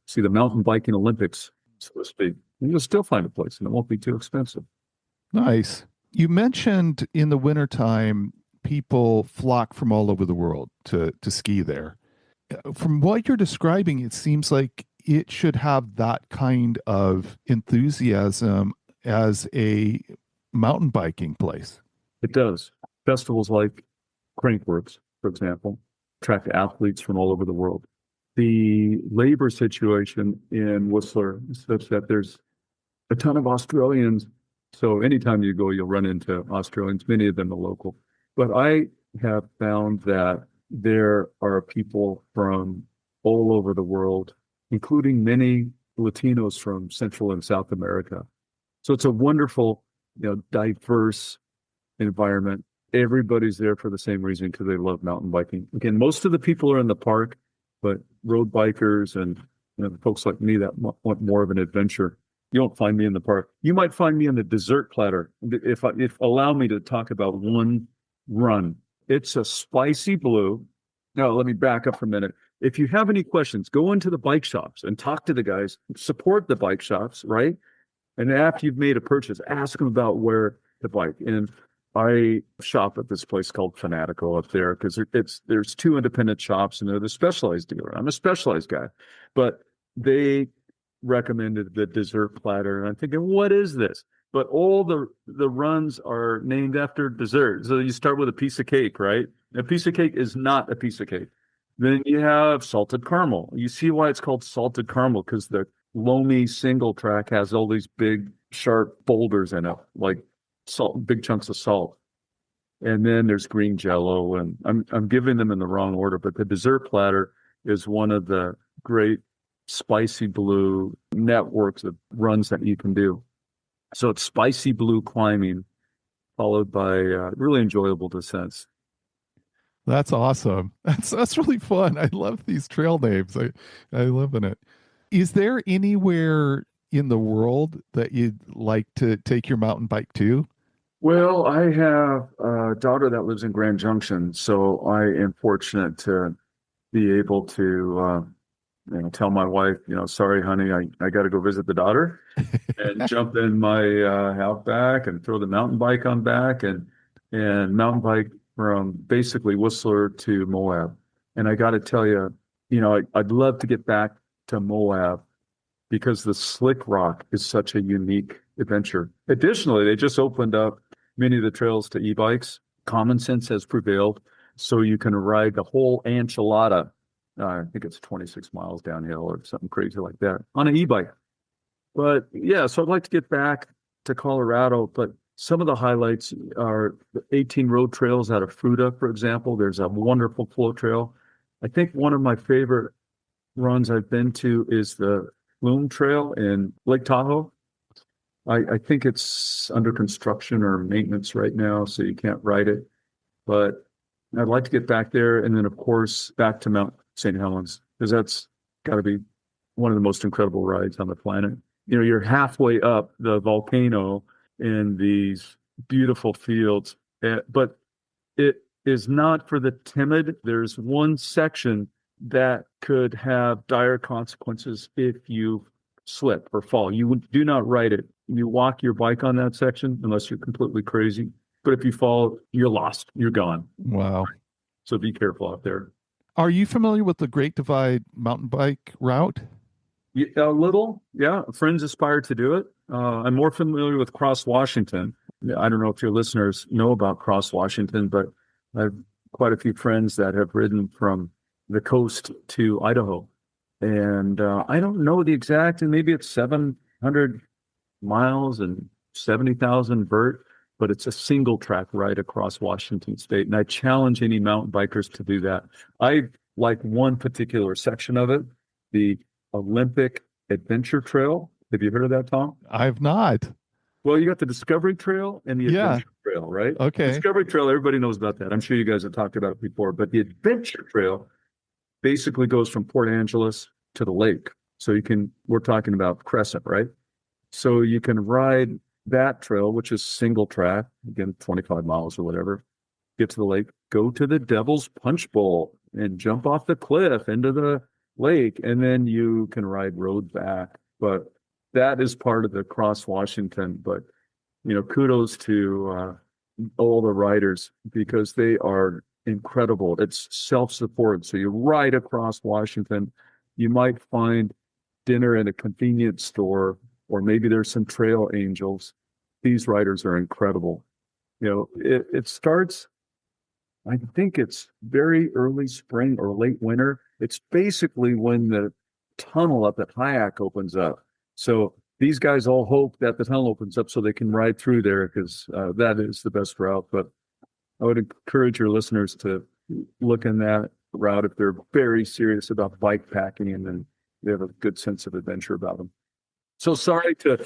see the mountain biking Olympics, so to speak. And you'll still find a place, and it won't be too expensive. Nice. You mentioned in the wintertime, people flock from all over the world to ski there. From what you're describing, it seems like it should have that kind of enthusiasm as a mountain biking place. It does. Festivals like Crankworks, for example, attract athletes from all over the world. The labor situation in Whistler is such that there's a ton of Australians. So anytime you go, you'll run into Australians, many of them are local. But I have found that there are people from all over the world, including many Latinos from Central and South America. So it's a wonderful, diverse environment. Everybody's there for the same reason, because they love mountain biking. Again, most of the people are in the park, but road bikers and folks like me that want more of an adventure, you won't find me in the park. You might find me in the dessert platter. If allow me to talk about one run, it's a spicy blue. Now, let me back up for a minute. If you have any questions, go into the bike shops and talk to the guys, support the bike shops, right? And after you've made a purchase, ask them about where to bike. And I shop at this place called Fanatico up there, because there's two independent shops, and they're the specialized dealer. I'm a specialized guy, but they recommended the dessert platter, and I'm thinking, what is this? But all the runs are named after dessert. So you start with a piece of cake, right? A piece of cake is not a piece of cake. Then you have salted caramel. You see why it's called salted caramel, because the loamy single track has all these big sharp boulders in it, like salt, big chunks of salt. And then there's green jello, and I'm giving them in the wrong order, but the dessert platter is one of the great spicy blue networks of runs that you can do. So it's spicy blue climbing, followed by really enjoyable descents. That's awesome. That's really fun. I love these trail names. I live in it. Is there anywhere in the world that you'd like to take your mountain bike to? Well, I have a daughter that lives in Grand Junction, so I am fortunate to be able to tell my wife, sorry, honey, I got to go visit the daughter, and jump in my Outback and throw the mountain bike on back and mountain bike from basically Whistler to Moab. And I got to tell you, I'd love to get back to Moab, because the Slick Rock is such a unique adventure. Additionally, they just opened up many of the trails to e-bikes. Common sense has prevailed, so you can ride the whole enchilada. I think it's 26 miles downhill or something crazy like that on an e-bike. But yeah, so I'd like to get back to Colorado, but some of the highlights are the 18 road trails out of Fruta, for example. There's a wonderful flow trail. I think one of my favorite runs I've been to is the Flume Trail in Lake Tahoe. I think it's under construction or maintenance right now, so you can't ride it. But I'd like to get back there, and then, of course, back to Mount St. Helens, because that's got to be one of the most incredible rides on the planet. You're halfway up the volcano in these beautiful fields, but it is not for the timid. There's one section that could have dire consequences if you slip or fall. You do not ride it. You walk your bike on that section unless you're completely crazy. But if you fall, you're lost. You're gone. Wow. So be careful out there. Are you familiar with the Great Divide mountain bike route? A little, yeah. Friends aspire to do it. I'm more familiar with Cross Washington, I don't know if your listeners know about Cross Washington, but I have quite a few friends that have ridden from the coast to Idaho. And I don't know the exact, and maybe it's 700 miles and 70,000 vert, but it's a single track ride across Washington State. And I challenge any mountain bikers to do that. I like one particular section of it, the Olympic Adventure Trail. Have you heard of that, Tom? I've not. Well, you got the Discovery Trail and the Yeah. Adventure Trail, right? Okay. Discovery Trail, everybody knows about that. I'm sure you guys have talked about it before, but the Adventure Trail basically goes from Port Angeles to the lake. So we're talking about Crescent, right? So you can ride that trail, which is single track, again, 25 miles or whatever, get to the lake, go to the Devil's Punch Bowl and jump off the cliff into the lake, and then you can ride road back. But that is part of the Cross Washington. But, kudos to all the riders because they are incredible. It's self-support. So you ride across Washington, you might find dinner in a convenience store, or maybe there's some trail angels. These riders are incredible. It starts, I think it's very early spring or late winter. It's basically when the tunnel up at Hayek opens up. So these guys all hope that the tunnel opens up so they can ride through there because that is the best route. But I would encourage your listeners to look in that route if they're very serious about bike packing and then they have a good sense of adventure about them. So sorry to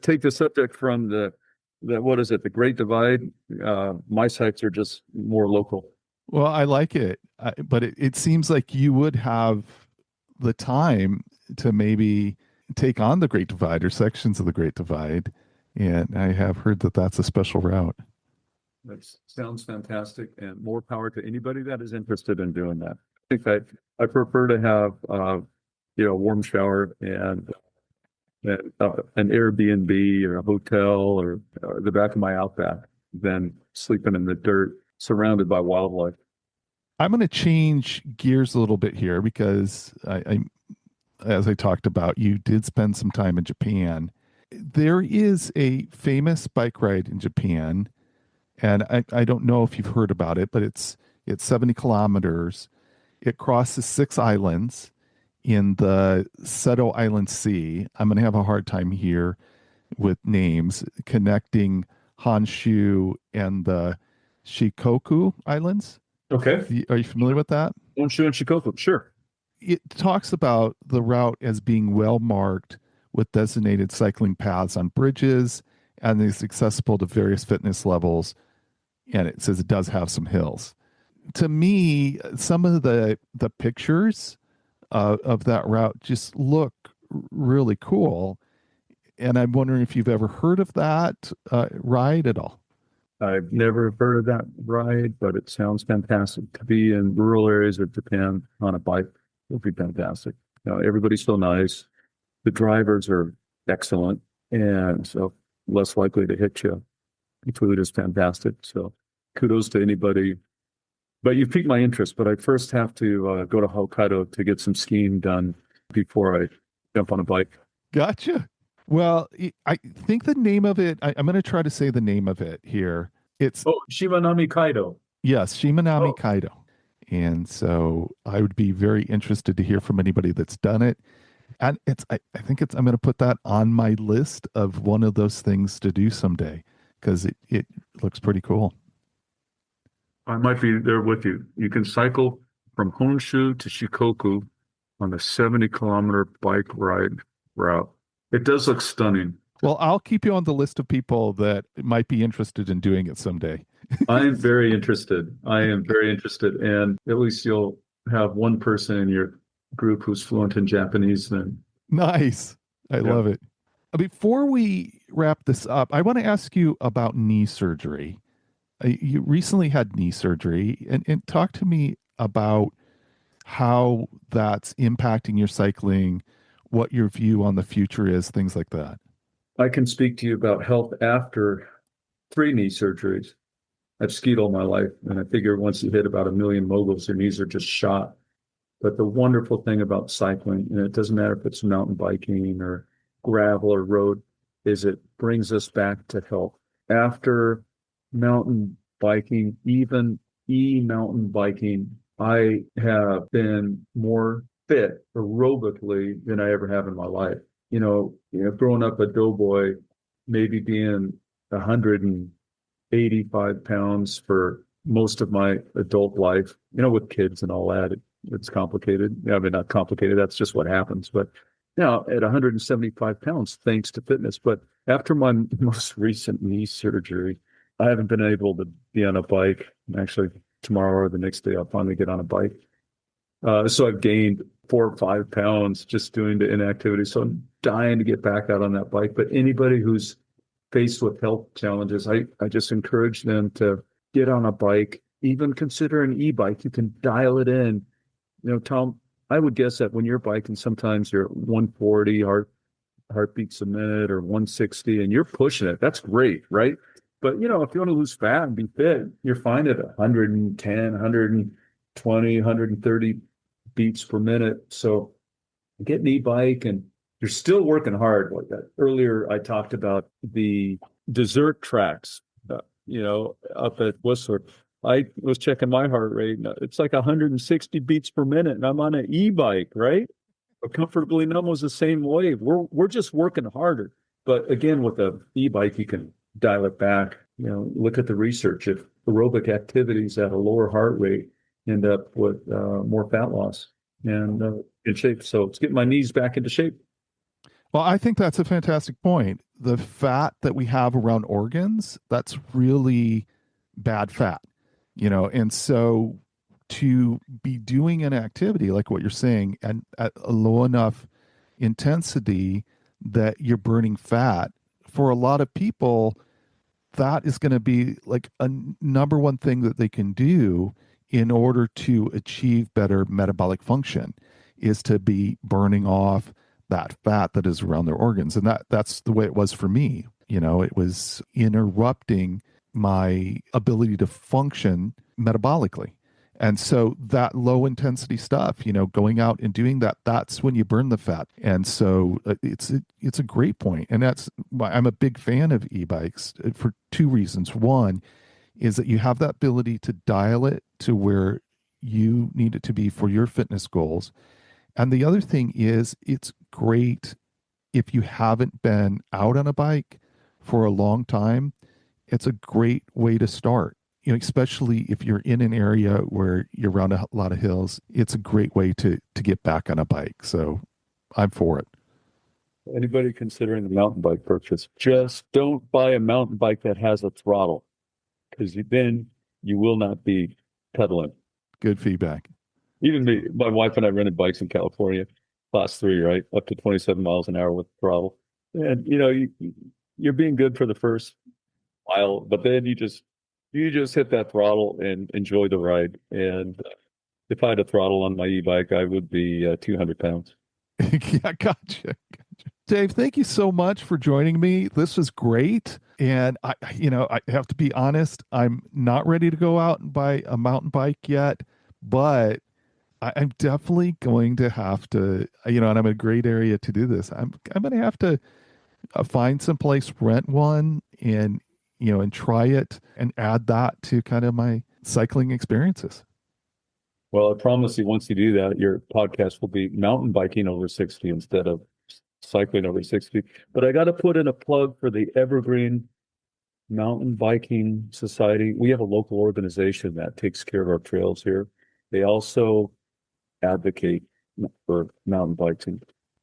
take the subject from the what is it, the Great Divide. My sites are just more local. Well, I like it, but it seems like you would have the time to maybe take on the Great Divide or sections of the Great Divide. And I have heard that that's a special route. That sounds fantastic, and more power to anybody that is interested in doing that. I think I prefer to have a warm shower and an Airbnb or a hotel or the back of my Outback than sleeping in the dirt surrounded by wildlife. I'm going to change gears a little bit here because as I talked about, you did spend some time in Japan. There is a famous bike ride in Japan, and I don't know if you've heard about it, but it's 70 kilometers. It crosses 6 islands in the Seto Island Sea. I'm going to have a hard time here with names, connecting Honshu and the Shikoku Islands. Okay. Are you familiar with that? Honshu and Shikoku, sure. It talks about the route as being well marked with designated cycling paths on bridges, and it's accessible to various fitness levels. And it says it does have some hills. To me, some of the pictures of that route just look really cool. And I'm wondering if you've ever heard of that ride at all. I've never heard of that ride, but it sounds fantastic. To be in rural areas of Japan on a bike would be fantastic. Everybody's so nice. The drivers are excellent, and so less likely to hit you. The food is fantastic. So kudos to anybody. But you piqued my interest, but I first have to go to Hokkaido to get some skiing done before I jump on a bike. Gotcha. Well, I think the name of it, I'm going to try to say the name of it here. It's Shimanami Kaido. Yes, Shimanami Kaido. And so I would be very interested to hear from anybody that's done it. And I think I'm going to put that on my list of one of those things to do someday because it looks pretty cool. I might be there with you. You can cycle from Honshu to Shikoku on a 70-kilometer bike ride route. It does look stunning. Well, I'll keep you on the list of people that might be interested in doing it someday. I am very interested. And at least you'll have one person in your group who's fluent in Japanese then. Nice. I love it. Before we wrap this up, I want to ask you about knee surgery. You recently had knee surgery, and talk to me about how that's impacting your cycling, what your view on the future is, things like that. I can speak to you about health after 3 knee surgeries. I've skied all my life, and I figure once you hit about 1 million moguls, your knees are just shot. But the wonderful thing about cycling, and it doesn't matter if it's mountain biking or gravel or road, is it brings us back to health. after mountain biking, even mountain biking, I have been more fit aerobically than I ever have in my life. Growing up a doughboy, maybe being 185 pounds for most of my adult life, with kids and all that, it's complicated. I mean, not complicated. That's just what happens. But now at 175 pounds, thanks to fitness. But after my most recent knee surgery, I haven't been able to be on a bike. Actually, tomorrow or the next day, I'll finally get on a bike. So I've gained 4 or 5 pounds just doing the inactivity. So I'm dying to get back out on that bike. But anybody who's faced with health challenges, I just encourage them to get on a bike, even consider an e-bike. You can dial it in. Tom, I would guess that when you're biking, sometimes you're at 140 heartbeats a minute or 160, and you're pushing it. That's great, right? But, if you want to lose fat and be fit, you're fine at 110, 120, 130 beats per minute. So get an e-bike, and you're still working hard like that. Earlier, I talked about the desert tracks, up at Whistler. I was checking my heart rate. It's like 160 beats per minute, and I'm on an e-bike, right? But Comfortably Numb was the same way. We're just working harder. But again, with an e-bike, you can dial it back. Look at the research. If aerobic activities at a lower heart rate end up with more fat loss and in shape. So it's getting my knees back into shape. Well, I think that's a fantastic point. The fat that we have around organs, that's really bad fat, and so to be doing an activity like what you're saying and at a low enough intensity that you're burning fat, for a lot of people, that is going to be like a number one thing that they can do in order to achieve better metabolic function, is to be burning off that fat that is around their organs. And that's the way it was for me. It was interrupting my ability to function metabolically. And so that low intensity stuff, going out and doing that, that's when you burn the fat. And so it's a great point. And that's why I'm a big fan of e-bikes for 2 reasons. One is that you have that ability to dial it to where you need it to be for your fitness goals. And the other thing is, it's great if you haven't been out on a bike for a long time. It's a great way to start, especially if you're in an area where you're around a lot of hills. It's a great way to get back on a bike. So I'm for it. Anybody considering the mountain bike purchase, just don't buy a mountain bike that has a throttle, because then you will not be pedaling. Good feedback. Even me, my wife and I rented bikes in California, class 3, right? Up to 27 miles an hour with throttle. And, you're being good for the first mile, but then you just hit that throttle and enjoy the ride. And if I had a throttle on my e-bike, I would be 200 pounds. Yeah, gotcha. Dave, thank you so much for joining me. This was great. And I have to be honest, I'm not ready to go out and buy a mountain bike yet, but I'm definitely going to have to, and I'm in a great area to do this. I'm going to have to find some place, rent one, and try it and add that to kind of my cycling experiences. Well, I promise you, once you do that, your podcast will be mountain biking over 60 instead of cycling over 60. But I got to put in a plug for the Evergreen Mountain Biking Society. We have a local organization that takes care of our trails here. They also advocate for mountain biking.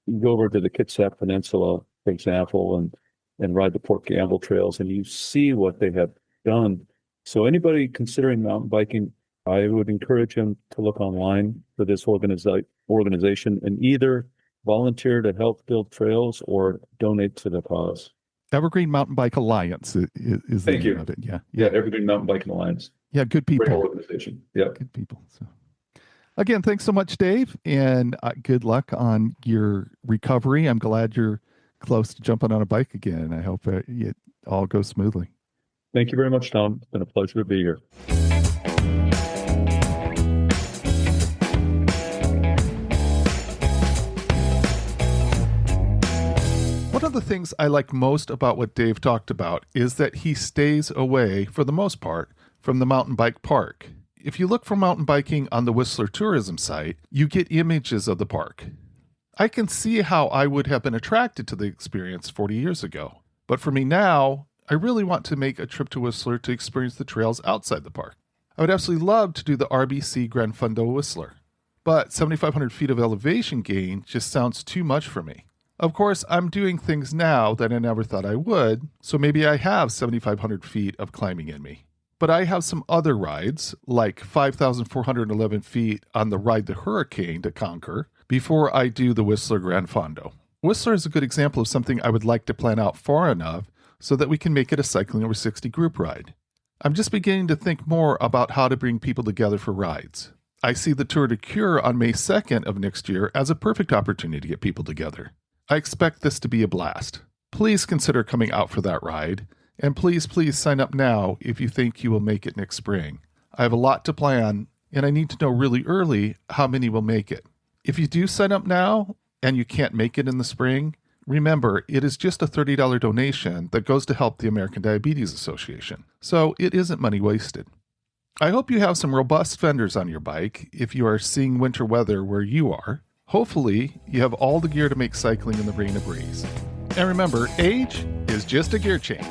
You go over to the Kitsap Peninsula, for example, and ride the Port Gamble trails, and you see what they have done. So anybody considering mountain biking, I would encourage them to look online for this organization and either volunteer to help build trails or donate to the cause. Evergreen Mountain Bike Alliance is the name of it. Yeah. Evergreen Mountain Biking Alliance. Yeah, good people. Great organization. Yeah, good people. So, again, thanks so much, Dave, and good luck on your recovery. I'm glad you're close to jumping on a bike again. I hope it all goes smoothly. Thank you very much, Tom. It's been a pleasure to be here. One of the things I like most about what Dave talked about is that he stays away, for the most part, from the mountain bike park. If you look for mountain biking on the Whistler tourism site, you get images of the park. I can see how I would have been attracted to the experience 40 years ago. But for me now, I really want to make a trip to Whistler to experience the trails outside the park. I would absolutely love to do the RBC Grand Fondo Whistler, but 7,500 feet of elevation gain just sounds too much for me. Of course, I'm doing things now that I never thought I would, so maybe I have 7,500 feet of climbing in me. But I have some other rides, like 5,411 feet on the Ride the Hurricane to conquer, before I do the Whistler Grand Fondo. Whistler is a good example of something I would like to plan out far enough so that we can make it a Cycling Over 60 group ride. I'm just beginning to think more about how to bring people together for rides. I see the Tour de Cure on May 2nd of next year as a perfect opportunity to get people together. I expect this to be a blast. Please consider coming out for that ride, and please sign up now if you think you will make it next spring. I have a lot to plan, and I need to know really early how many will make it. If you do sign up now and you can't make it in the spring, remember, it is just a $30 donation that goes to help the American Diabetes Association, so it isn't money wasted. I hope you have some robust fenders on your bike if you are seeing winter weather where you are. Hopefully, you have all the gear to make cycling in the rain a breeze. And remember, age is just a gear change.